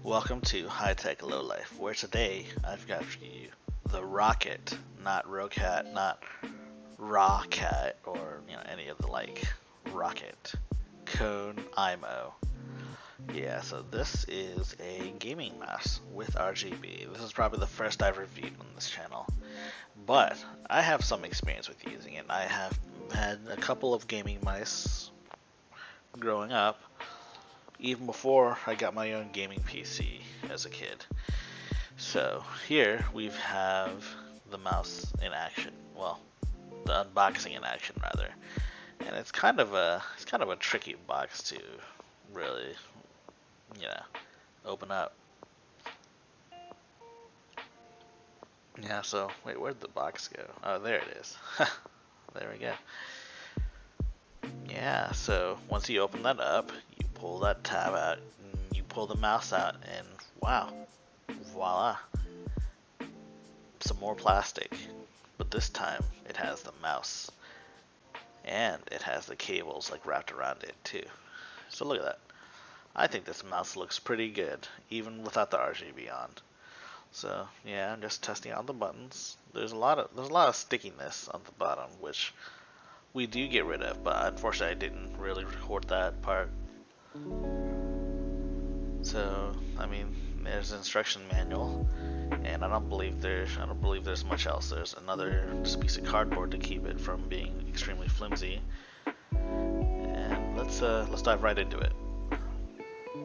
Welcome to High Tech Low Life, where today I've got for you the Roccat, not Roccat, not Roccat, or any of the like. Roccat, Kone AIMO. Yeah, so this is a gaming mouse with RGB. This is probably the first I've reviewed on this channel, but I have some experience with using it. I have had a couple of gaming mice growing up, even before I got my own gaming PC as a kid. So here we have the mouse in action. Well, the unboxing in action rather. And it's kind of a tricky box to really, open up. Yeah, so wait, where'd the box go? Oh, there it is. There we go. Yeah, so once you open that up, you pull that tab out, and you pull the mouse out, and wow, voila, some more plastic. But this time, it has the mouse, and it has the cables like wrapped around it too. So look at that. I think this mouse looks pretty good, even without the RGB on. So yeah, I'm just testing out the buttons. There's a lot of stickiness on the bottom, which we do get rid of, but unfortunately I didn't really record that part. So I mean, there's an instruction manual, and I don't believe there's much else. There's another just piece of cardboard to keep it from being extremely flimsy. And let's dive right into it.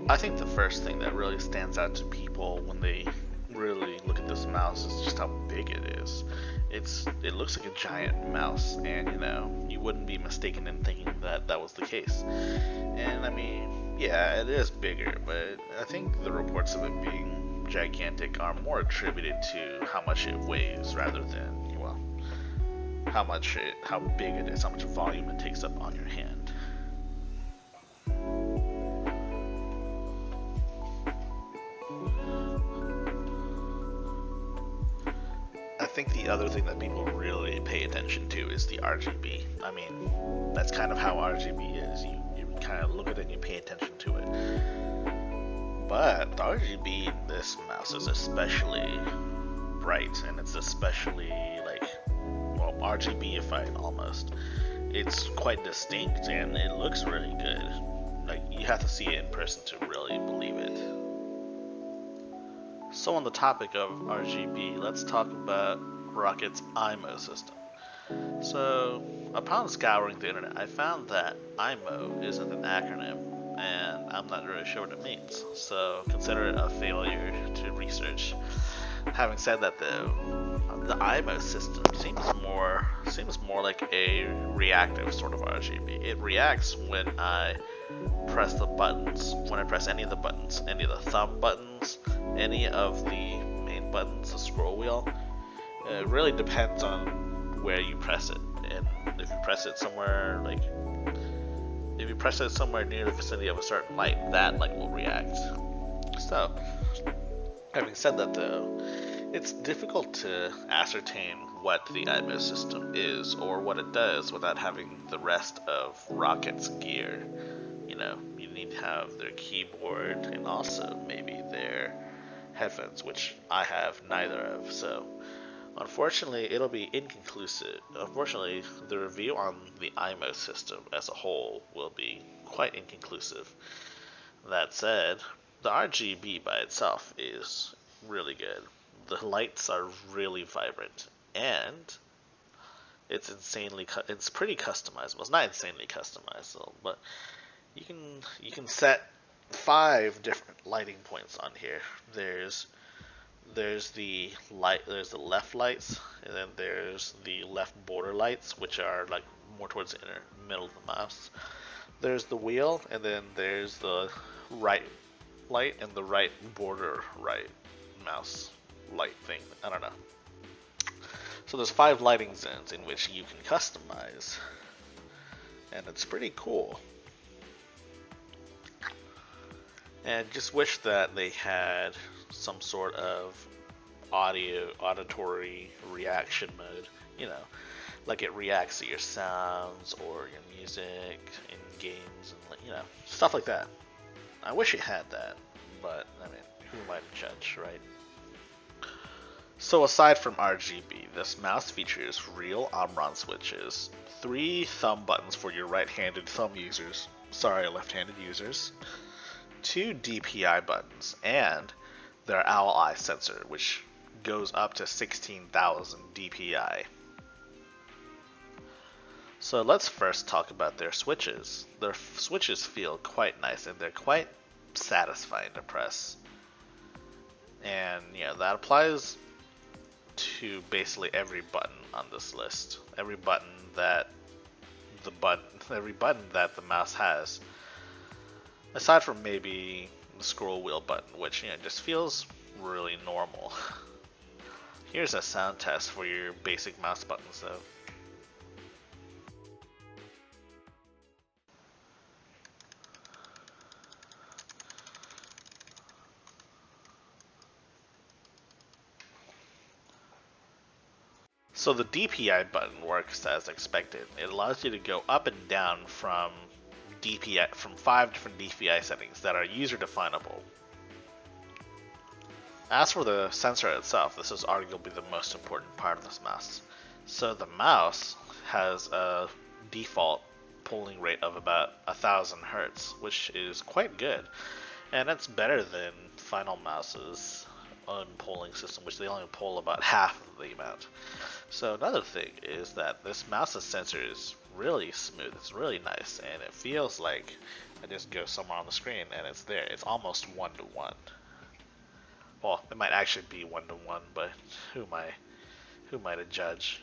I think the first thing that really stands out to people when they really look at this mouse is just how big it is. It looks like a giant mouse, and you wouldn't be mistaken in thinking that that was the case. And I mean, yeah, it is bigger, but I think the reports of it being gigantic are more attributed to how much it weighs rather than how big it is, how much volume it takes up on your hand. I think the other thing that people really pay attention to is the RGB. I mean, that's kind of how RGB is. You kind of look at it and you pay attention to it. But the RGB in this mouse is especially bright, and it's especially RGB-ified almost. It's quite distinct, and it looks really good. Like, you have to see it in person to really believe it. So on the topic of RGB, let's talk about Roccat's AIMO system. So upon scouring the internet, I found that AIMO isn't an acronym, and I'm not really sure what it means. So consider it a failure to research. Having said that, though, the AIMO system seems more like a reactive sort of RGB. It reacts when I press the buttons, when I press any of the buttons, any of the thumb buttons, any of the main buttons, the scroll wheel. It really depends on where you press it, and if you press it somewhere near the vicinity of a certain light, that light will react. So, having said that though, it's difficult to ascertain what the AIMO system is or what it does without having the rest of Roccat's gear. You need to have their keyboard and also maybe their headphones, which I have neither of. So unfortunately, it'll be inconclusive. Unfortunately, the review on the AIMO system as a whole will be quite inconclusive. That said, the RGB by itself is really good. The lights are really vibrant, and it's pretty customizable. It's not insanely customizable, but you can set 5 different lighting points on here. There's the left lights, and then there's the left border lights, which are like more towards the middle of the mouse. There's the wheel, and then there's the right light and the right border right mouse light thing. I don't know. So there's 5 lighting zones in which you can customize, and it's pretty cool. And just wish that they had some sort of auditory reaction mode, like it reacts to your sounds or your music in games and stuff like that. I wish it had that, but I mean, who am I to judge, right? So aside from RGB, this mouse features real Omron switches, 3 thumb buttons for your right-handed thumb users, sorry, left-handed users, 2 DPI buttons, and their owl eye sensor, which goes up to 16,000 DPI. So let's first talk about their switches. Their switches feel quite nice and they're quite satisfying to press. And yeah, that applies to basically every button on this list. Every button that the mouse has. Aside from maybe the scroll wheel button, which just feels really normal. Here's a sound test for your basic mouse buttons though. So the DPI button works as expected. It allows you to go up and down from 5 different DPI settings that are user definable. As for the sensor itself, this is arguably the most important part of this mouse. So the mouse has a default polling rate of about 1000 Hz, which is quite good. And that's better than Final Mouse's own polling system, which they only poll about half of the amount. So another thing is that this mouse's sensor is really smooth, it's really nice, and it feels like I just go somewhere on the screen and it's there. It's almost 1-to-1. Well, it might actually be 1-to-1, but who am I to judge?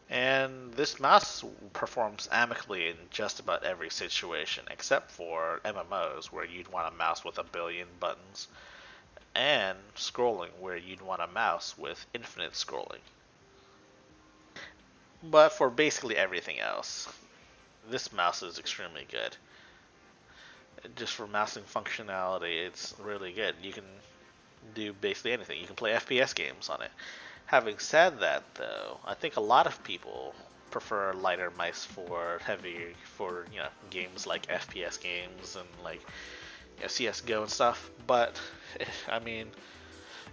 And this mouse performs amicably in just about every situation, except for MMOs, where you'd want a mouse with a billion buttons, and scrolling, where you'd want a mouse with infinite scrolling. But for basically everything else, this mouse is extremely good. Just for mousing functionality, it's really good. You can do basically anything. You can play FPS games on it. Having said that, though, I think a lot of people prefer lighter mice for games like FPS games and like CS:GO and stuff. But I mean,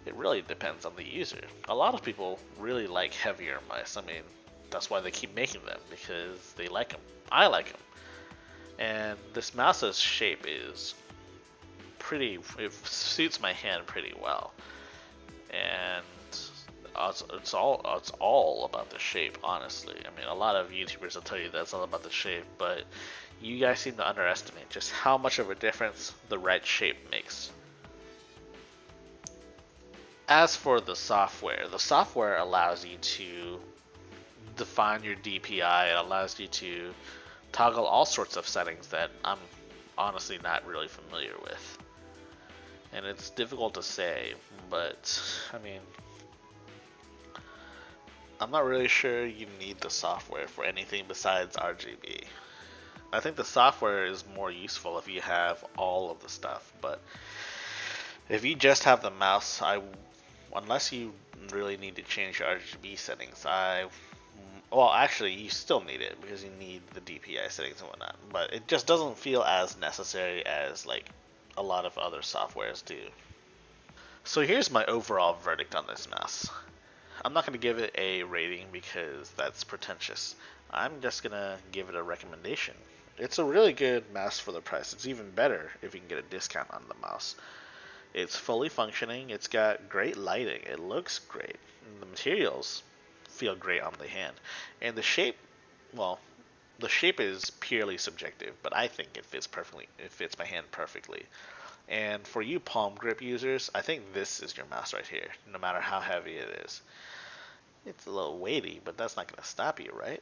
it really depends on the user. A lot of people really like heavier mice. I mean, that's why they keep making them, because they like them. I like them. And this mouse's shape is it suits my hand pretty well. And it's all about the shape, honestly. I mean, a lot of YouTubers will tell you that's all about the shape, but you guys seem to underestimate just how much of a difference the right shape makes. As for the software allows you to define your DPI. It allows you to toggle all sorts of settings that I'm honestly not really familiar with. And it's difficult to say, but I mean, I'm not really sure you need the software for anything besides RGB. I think the software is more useful if you have all of the stuff, but if you just have the mouse, unless you really need to change your RGB settings, well, actually, you still need it because you need the DPI settings and whatnot, but it just doesn't feel as necessary as like a lot of other softwares do. So here's my overall verdict on this mouse. I'm not going to give it a rating because that's pretentious. I'm just going to give it a recommendation. It's a really good mouse for the price. It's even better if you can get a discount on the mouse. It's fully functioning, it's got great lighting, it looks great, and the materials feel great on the hand. And the shape, well, the shape is purely subjective, but I think it fits my hand perfectly. And for you palm grip users, I think this is your mouse right here, no matter how heavy it is. It's a little weighty, but that's not going to stop you, right?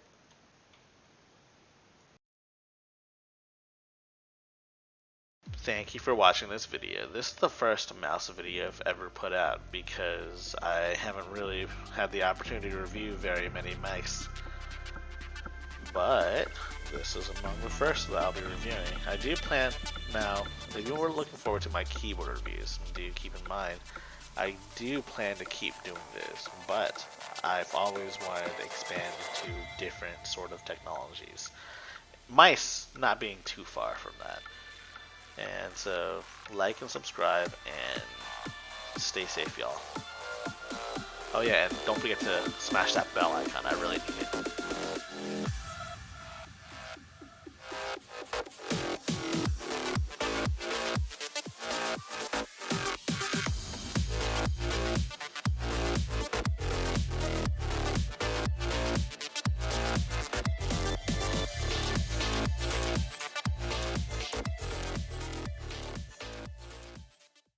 Thank you for watching this video. This is the first mouse video I've ever put out because I haven't really had the opportunity to review very many mice. But this is among the first that I'll be reviewing. I do plan now, if you were looking forward to my keyboard reviews, do keep in mind, I do plan to keep doing this, but I've always wanted to expand into different sort of technologies. Mice not being too far from that. And so, like and subscribe, and stay safe, y'all. Oh yeah, and don't forget to smash that bell icon. I really need it.